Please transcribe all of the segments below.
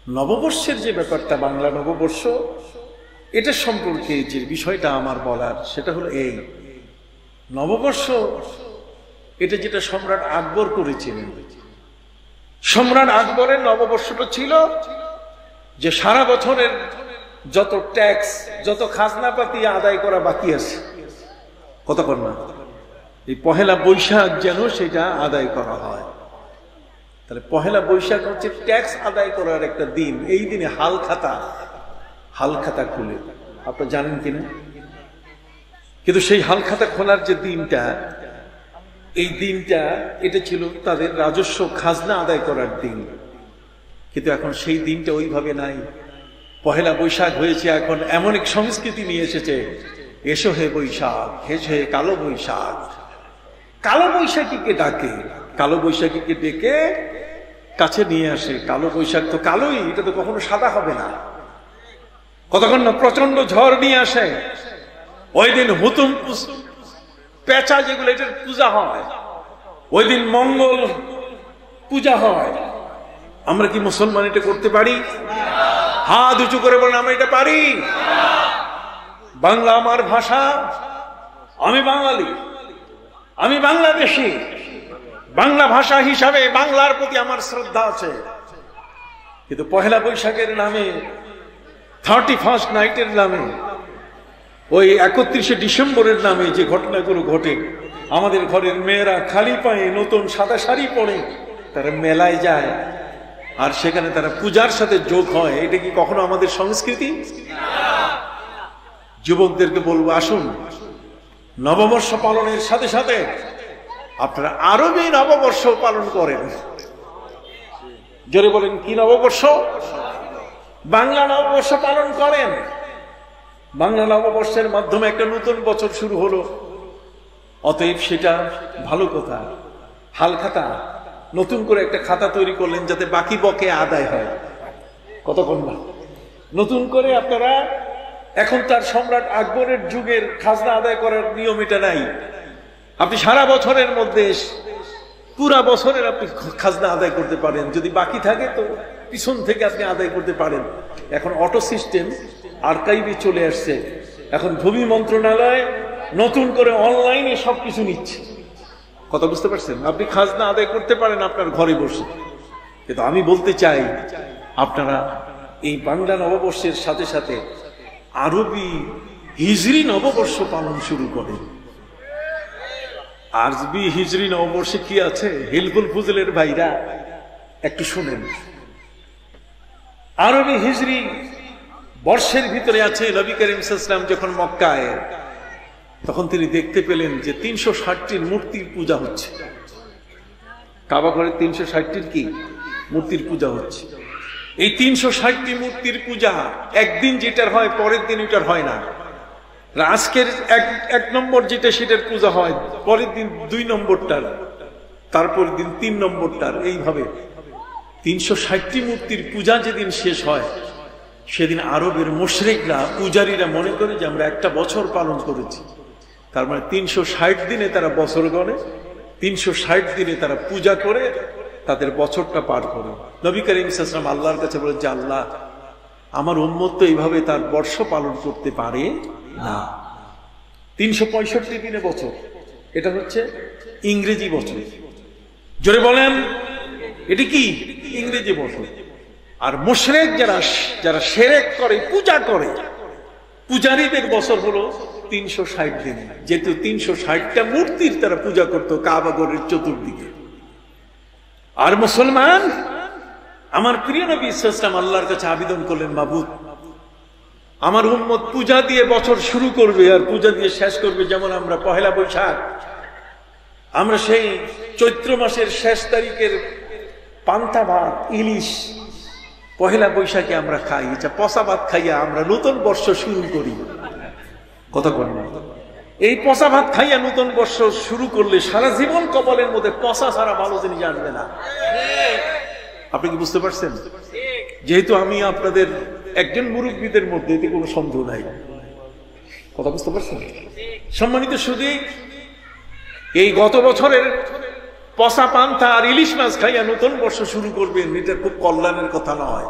নববর্ষের যে ব্যাপারটা, বাংলা নববর্ষ, এটা সম্পর্কে যে বিষয়টা আমার বলার সেটা হলো এই নববর্ষ, এটা যেটা সম্রাট আকবর করেছিলেন। সম্রাট আকবরের নববর্ষটা ছিল যে সারা বছরের যত ট্যাক্স, যত খাজনাপাতি আদায় করা বাকি আছে, কতক্ষণ না এই পহেলা বৈশাখ যেন সেটা আদায় করা হয়। তাহলে পহেলা বৈশাখ হচ্ছে ট্যাক্স আদায় করার একটা দিন। এই দিনে হালখাতা খুলে, আপনারা জানেন কিনা, কিন্তু সেই হালখাতা খোলার যে দিনটা, এই দিনটা এটা ছিল তাদের রাজস্ব খাজনা আদায় করার দিন। কিন্তু এখন সেই দিনটা ওইভাবে নাই। পহেলা বৈশাখ হয়েছে এখন এমন এক সংস্কৃতি নিয়ে এসেছে, এসো হে বৈশাখ, হেসো হে কালো বৈশাখ। কালো বৈশাখীকে ডাকে, কালো বৈশাখীকে ডেকে কাছে নিয়ে আসে। কালো বৈশাখ তো কালোই, এটা তো কখনো সাদা হবে না। কতক্ষণ না প্রচন্ড ঝড় নিয়ে আসে। ওই দিন হুতুম পেঁচা যেগুলো, এটার পূজা হয়। ওই দিন মঙ্গল পূজা হয়। আমরা কি মুসলমান এটা করতে পারি? হাত উঁচু করে বলেন আমরা এটা পারি। বাংলা আমার ভাষা, আমি বাঙালি, আমি বাংলাদেশী। বাংলা ভাষা হিসাবে বাংলার প্রতি আমার শ্রদ্ধা আছে। কিন্তু পহেলা বৈশাখের নামে, 31st নাইটের নামে, ওই 31শে ডিসেম্বরের নামে যে ঘটনাগুলো ঘটে, আমাদের ঘরের মেয়েরা খালি পায়ে নতুন সাদা শাড়ি পরে তারা মেলায় যায়, আর সেখানে তারা পূজার সাথে যোগ হয়। এটা কি কখনো আমাদের সংস্কৃতি? যুবকদেরকে বলবো, আসুন নববর্ষ পালনের সাথে সাথে আপনারা আরবি নববর্ষ পালন করেন। জোরে বলেন, কি নববর্ষ? বাংলা নববর্ষ পালন করেন। বাংলা নববর্ষের মাধ্যমে একটা নতুন বছর শুরু হলো, অতএব সেটা ভালো কথা। হালখাতা, নতুন করে একটা খাতা তৈরি করলেন যাতে বাকি বকে আদায় হয়। কতক্ষণ না নতুন করে আপনারা, এখন তার সম্রাট আকবরের যুগের খাজনা আদায় করার নিয়ম এটা নাই। আপনি সারা বছরের মধ্যে পুরা বছরের আপনি খাজনা আদায় করতে পারেন, যদি বাকি থাকে তো পিছন থেকে আপনি আদায় করতে পারেন। এখন অটো সিস্টেম আর্কাইভে চলে আসছে। এখন ভূমি মন্ত্রণালয় নতুন করে অনলাইনে সবকিছু নিচ্ছে। কথা বুঝতে পারছেন? আপনি খাজনা আদায় করতে পারেন আপনার ঘরে বসে। কিন্তু আমি বলতে চাই, আপনারা এই বাংলা নববর্ষের সাথে সাথে আরবি হিজরি নববর্ষ পালন শুরু করেন। আরবি হিজরি নববর্ষে কি আছে, হিলফুল ফুজলের ভাইরা একটু শুনেন। আরবি হিজরি বর্ষের ভিতরে আছে, নবী করিম সাল্লাল্লাহু আলাইহি ওয়াসাল্লাম যখন মক্কায়, তখন তিনি দেখতে পেলেন যে 360টির মূর্তির পূজা হচ্ছে। কাবা ঘরে 360টির কি মূর্তির পূজা হচ্ছে। এই 360টি মূর্তির পূজা একদিন যেটার হয়, পরের দিন ওইটার হয় না। আজকের এক নম্বর যেটা, সেটার পূজা হয়, পরের দিন 2 নম্বরটার, তারপর দিন 3 নম্বরটার, এইভাবে 360টি মূর্তির পূজা যেদিন শেষ হয়, সেদিন আরবের মুশরিকরা, পূজারীরা মনে করে যে আমরা একটা বছর পালন করেছি। তার মানে 360 দিনে তারা বছর গণে, 360 দিনে তারা পূজা করে তাদের বছরটা পার করে। নবী করিম সাল্লাল্লাহু আলাইহি ওয়াসাল্লাম আল্লাহর কাছে বলে যে, আল্লাহ, আমার উম্মত তো এইভাবে তার বর্ষ পালন করতে পারে না। 365 দিনে বছর, এটা হচ্ছে ইংরেজি বছর। জোরে বলেন, এটি কি ইংরেজি বছর। আর মুশরিক যারা শিরক করে, পূজা করে, পূজারীদের বছর হলো 360 দিন। যেহেতু 360টা মূর্তির তারা পূজা করতো কাবা ঘরের চতুর্দিকে। আর মুসলমান, আমার প্রিয় নবী সাল্লাল্লাহু আলাইহি ওয়াসাল্লাম আল্লাহর কাছে আবেদন করলেন, মাবুদ, আমার উম্মত পূজা দিয়ে বছর শুরু করবে আর পূজা দিয়ে শেষ করবে। যেমন আমরা পহেলা বৈশাখ, আমরা সেই চৈত্র মাসের শেষ তারিখের পান্তা ভাত, ইলিশ পহেলা বৈশাখে আমরা খাই। এটা পচা ভাত খাইয়া আমরা নতুন বর্ষ শুরু করি। কথা বলেন, এই পচা ভাত খাইয়া নতুন বর্ষ শুরু করলে সারা জীবন কপালের মধ্যে পচা ছাড়া ভালো জিনিস আসবে না। আপনি কি বুঝতে পারছেন? যেহেতু আমি আপনাদের একজন মুরব্বীদের মধ্যে, এতে কোনো সন্দেহ নাই। কথা বুঝতে পারছেন? সম্মানিত সুধী, এই গত বছরের পচা পান্তা আর ইলিশ মাছ খাইয়া নতুন বর্ষ শুরু করবেন, এটা খুব কল্যাণের কথা নয়।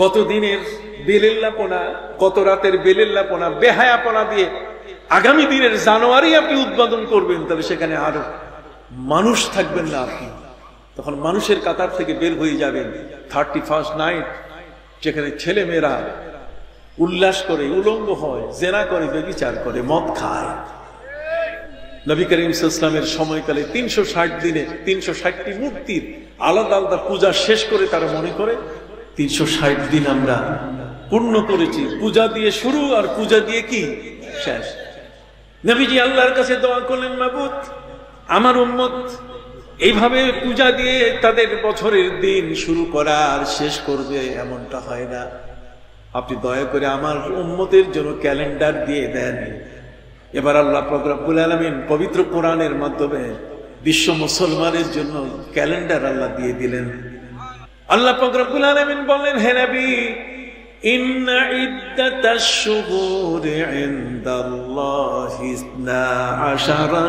গত দিনের বেলেল্লাপনা, গত রাতের বেলেল্লাপনা, বেহায়াপনা দিয়ে আগামী দিনের জানুয়ারি আপনি উদ্বোধন করবেন, তাহলে সেখানে আরো মানুষ থাকবেন না আপনি। তখন মানুষের কাতার থেকে বের হয়ে যাবেন 31st নাইট, যেখানে ছেলে মেয়েরা উল্লাস করে, উলঙ্গ হয়, জেনা করে, ব্যভিচার করে, মদ খায়। নবী করিম সাল্লাল্লাহু আলাইহি ওয়াসাল্লামের সময়কালে 360 দিনে 360টি মূর্তির আলাদা আলাদা পূজা শেষ করে তারা মনে করে 360 দিন আমরা পূর্ণ করেছি। পূজা দিয়ে শুরু আর পূজা দিয়ে কি শেষ। নবীজি আল্লাহর কাছে দোয়া করলেন, মাবুদ, আমার উম্মত এইভাবে পূজা দিয়ে তাদের বছরের দিন শুরু করা আর শেষ করবে, এমনটা হয় না। আপনি দয়া করে আমার উম্মতের জন্য ক্যালেন্ডার দিয়ে দেন। এবার আল্লাহ পাক রব্বুল আলামিন পবিত্র কোরআনের মাধ্যমে বিশ্ব মুসলমানের জন্য ক্যালেন্ডার আল্লাহ দিয়ে দিলেন। আল্লাহ পাক রব্বুল আলামিন বলেন, হে নবী, ইন্না ইদ্দাতাশ শুহুরি ইনদাল্লাহি 12 শাহরা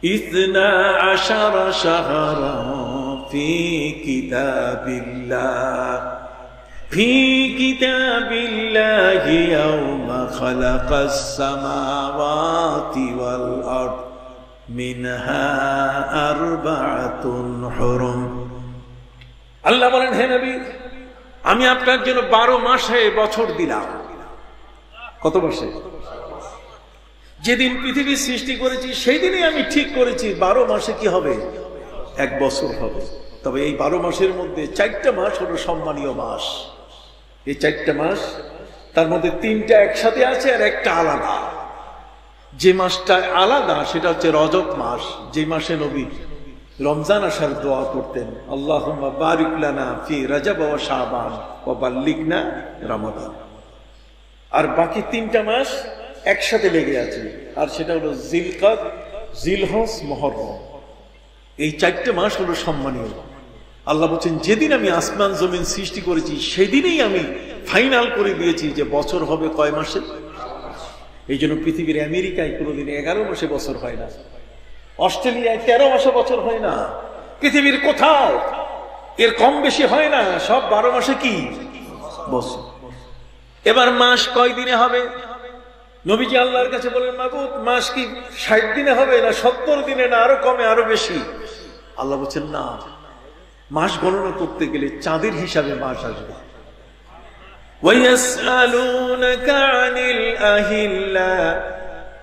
12 শাহরা ফি কিতাবিল্লাহ في كتاب الله يوم خلق السماوات والأرض منها 4 حرم। আল্লাহ বলেন, হে নবী, আমি আপনার জন্য 12 মাসে বছর দিলাম। কত মাসে? যেদিন পৃথিবী সৃষ্টি করেছি সেই দিনই আমি ঠিক করেছি 12 মাসে কি হবে? 1 বছর হবে। তবে এই 12 মাসের মধ্যে 4টা মাস হলো সম্মানীয় মাস। এই 4টা মাস, তার মধ্যে 3টা একসাথে আছে আর একটা আলাদা। যে মাসটা আলাদা সেটা হচ্ছে রজব মাস, যে মাসে নবী রমজান আসার দোয়া করতেন, আল্লাহুম্মা বারিক লানা ফি রজব ওয়া শাবান ওয়া বাল্লিগনা রমাদান। আর বাকি 3টা মাস একসাথে লেগে আছে, আর সেটা হলো জিলকাদ, জিলহজ, মুহররম। এই 4টে মাস হলো সম্মানীয়। আল্লাহ বলছেন, যেদিন আমি আসমান জমিন সৃষ্টি করেছি সেদিনই আমি ফাইনাল করে দিয়েছি যে বছর হবে কয় মাসে। এই জন্য পৃথিবীর আমেরিকায় কোনোদিন 11 মাসে বছর হয় না, অস্ট্রেলিয়ায় 13 মাসে বছর হয় না, পৃথিবীর কোথাও এর কম বেশি হয় না, সব 12 মাসে কি বছর। এবার মাস কয় দিনে হবে? নবীজি আল্লাহর কাছে বলেন, মাবুদ, মাস কি 60 দিনে হবে না 70 দিনে, না আরো কমে, আরো বেশি? আল্লাহ বলছেন, না, মাস গণনা করতে গেলে চাঁদের হিসাবে মাস আসবে। وَيَسْأَلُونَكَ عَنِ الْأَهِلَّةِ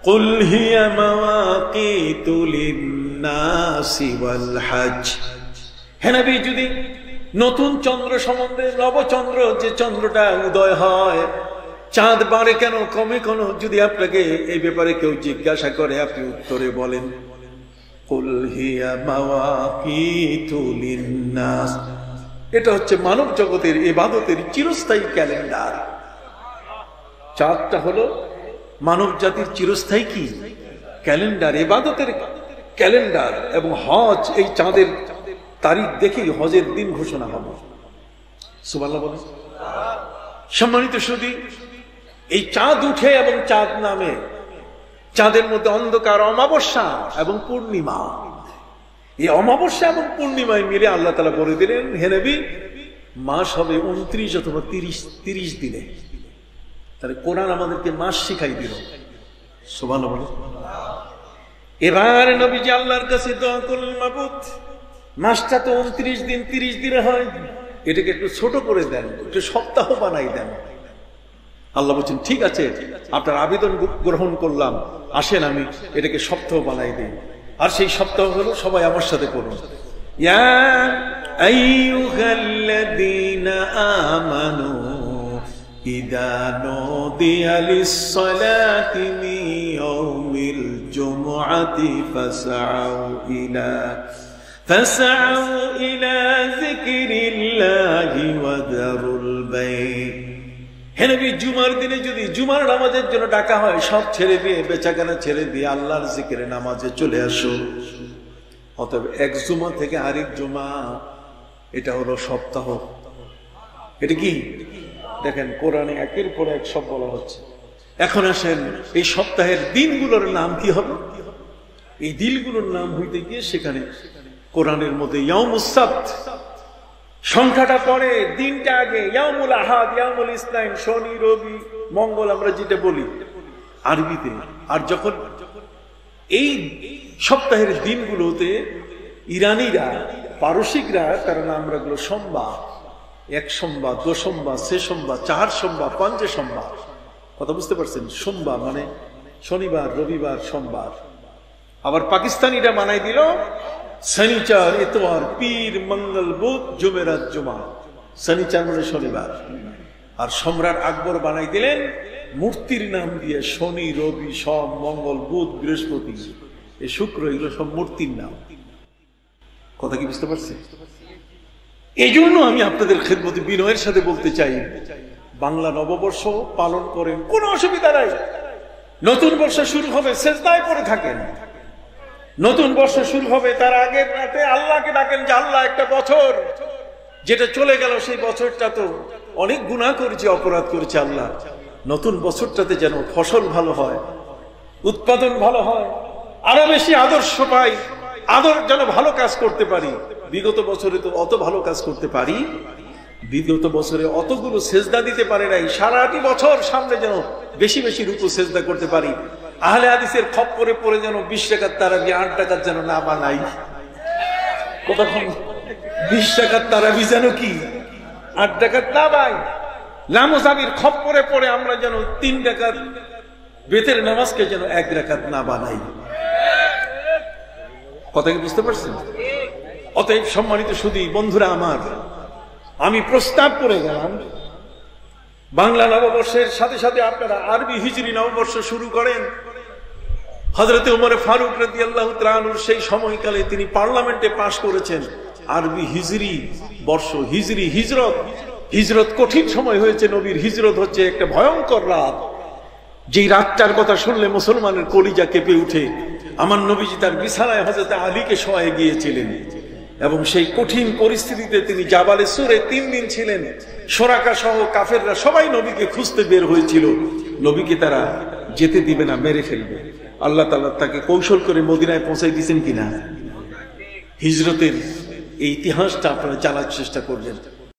قُلْ هِيَ مَوَاقِيتُ لِلنَّاسِ وَالْحَجِّ। হে নবী, যদি নতুন চন্দ্র সম্বন্ধে, নবচন্দ্র যে চন্দ্রটা উদয় হয়, চাঁদ বাড়ে কেন, কমে কেন, যদি আপনাকে এই ব্যাপারে কেউ জিজ্ঞাসা করে, আপনি উত্তরে বলেন, কুল হিয়া মাওয়াকিতু লিন্নাস। এটা হচ্ছে মানব জগতের ইবাদতের চিরস্থায়ী ক্যালেন্ডার। চাঁদটা হলো মানব জাতির চিরস্থায়ী কি ক্যালেন্ডার, ইবাদতের ক্যালেন্ডার। এবং হজ, এই চাঁদের তারিখ দেখেই হজের দিন ঘোষণা হবে। সুবহানাল্লাহ বলেন। সম্মানিত সুধী, এই চাঁদ উঠে এবং চাঁদ নামে, চাঁদের মধ্যে অন্ধকার, অমাবস্যা এবং পূর্ণিমা। এই অমাবস্যা এবং পূর্ণিমায় মিলে আল্লাহ তাআলা বলে দিলেন, হে নবী, মাস হবে 29 অথবা 30 দিনে। তাহলে কোরআন আমাদেরকে মাস শিখাই দিল। সুবহানাল্লাহ বলেন। এবার নবীজি আল্লাহর কাছে দোয়া করলেন, মাবুদ, মাসটা তো 29 দিন 30 দিনে হয়, এটাকে একটু ছোট করে দেন, একটু সপ্তাহ বানাই দেন। আল্লাহ বলছেন, ঠিক আছে, আপনার আবেদন গ্রহণ করলাম, আসেন আমি এটাকে সপ্তাহ বানাই দিই। আর সেই সপ্তাহ হলো, সবাই আমার সাথে করুন, ইয়া আইয়ুহাল্লাযীনা আমানু ইযা নুদিয়া লিস-সালাতি মিন ইয়াউমিল জুমআতি ফাসআউ ইলা যিকরিল্লাহি ওয়া যারুল বাই'। হে নবী, জুমার দিনে যদি জুমার নামাজের জন্য ডাকা হয়, সব ছেড়ে দিয়ে, বেচাকেনা ছেড়ে দিয়ে আল্লাহর জিকিরে নামাজে চলে আসো। অতএব এক জুমা থেকে আরেক জুমা, এটা হলো সপ্তাহ। এটা কি দেখেন, কোরআনে একের পর এক সব বলা হচ্ছে। এখন আসেন, এই সপ্তাহের দিনগুলোর নাম কি হবে? এই দিনগুলোর নাম হইতে গিয়ে সেখানে কোরআনের মধ্যে ইয়াউমুস সাbt, সংখ্যাটা পরে দিনটা আগে ইয়ামুল আহাদ, ইয়ামুল ইসনাইন, শনি, রবি, মঙ্গল আমরা যেটা বলি আরবিতে। আর যখন এই সপ্তাহের দিনগুলোতে ইরানিরা, পারসিকরা তার নামগুলো সোমবার, এক সোমবার, দো সোমবার, সে সোমবার, চার সোমবার, পঞ্চে সোমবার, কথা বুঝতে পারছেন? সোমবার মানে শনিবার, রবিবার, সোমবার। আবার পাকিস্তানিরা বানাই দিল শনিচার, এতবার, পীর, মঙ্গল, বুধ, জুমেরাত, জুমা। শনিচার মানে শনিবার। আর সম্রাট আকবর বানাই দিলেন মূর্তির নাম দিয়ে শনি, রবি, সোম, মঙ্গল, বুধ, বৃহস্পতি, এই শুক্র, এগুলো সব মূর্তির নাম। কথা কি বুঝতে পারছেন? এই জন্য আমি আপনাদের খেদমতে বিনয়ের সাথে বলতে চাই, বাংলা নববর্ষ পালন করেন, কোনো অসুবিধা নাই। নতুন বর্ষ শুরু হবে, সেজদায় পড়ে থাকেন। নতুন বর্ষ শুরু হবে, তার আগের রাতে আল্লাহকে ডাকেন যে আল্লাহ, একটা বছর যেটা চলে গেল সেই বছরটা তো অনেক গুনাহ করেছি, অপরাধ করেছি, আল্লাহ নতুন বছরটাতে যেন ফসল ভালো হয়, উৎপাদন ভালো হয়, আরো বেশি আদর্শ পাই, যেন ভালো কাজ করতে পারি। বিগত বছরে তো অত ভালো কাজ করতে পারি, বিগত বছরে অতগুলো সেজদা দিতে পারে নাই, সারাটি বছর সামনে যেন বেশি বেশি রুকু সেজদা করতে পারি। আহলে হাদিসের খপ্পরে পড়ে যেন 20 টাকার তারাবি 8 টাকার যেন না বানাই। কতক্ষণ 20 টাকার তারাবি যেন কি 8 টাকার না বাই। লামুজাবির খপ্পরে পড়ে আমরা যেন 3 টাকার বেতের নামাজকে যেন 1 রাকাত না বানাই। কথা কি বুঝতে পারছেন? অতএব সম্মানিত সুধী বন্ধুরা আমার, আমি প্রস্তাব করে গেলাম বাংলা নববর্ষের সাথে সাথে আপনারা আরবি হিজরি নববর্ষ শুরু করেন। হযরতে ওমর ফারুক রাদিয়াল্লাহু তাআলা আনহু সেই সময়কালে তিনি পার্লামেন্টে পাশ করেছেন আরবি হিজরি বর্ষ। হিজরি হিজরত কঠিন সময় হয়েছে। নবীর হিজরত হচ্ছে একটা ভয়ঙ্কর রাত, যেই রাতটার কথা শুনলে মুসলমানের কলিজা কেঁপে উঠে। আমার নবীজি তার বিছানায় হযরতে আলীকে শোয়ায় গিয়েছিলেন এবং সেই কঠিন পরিস্থিতিতে তিনি জাবালে সুরে 3 দিন ছিলেন। শোরাকা সহ কাফেররা সবাই নবীকে খুঁজতে বের হয়েছিল। নবীকে তারা যেতে দিবে না, মেরে ফেলবে। আল্লাহ তাআলা তাকে কৌশল করে মদিনায় পৌঁছাই দিয়েছেন কিনা? হিজরতের এই ইতিহাসটা আপনারা জানার চেষ্টা করবেন।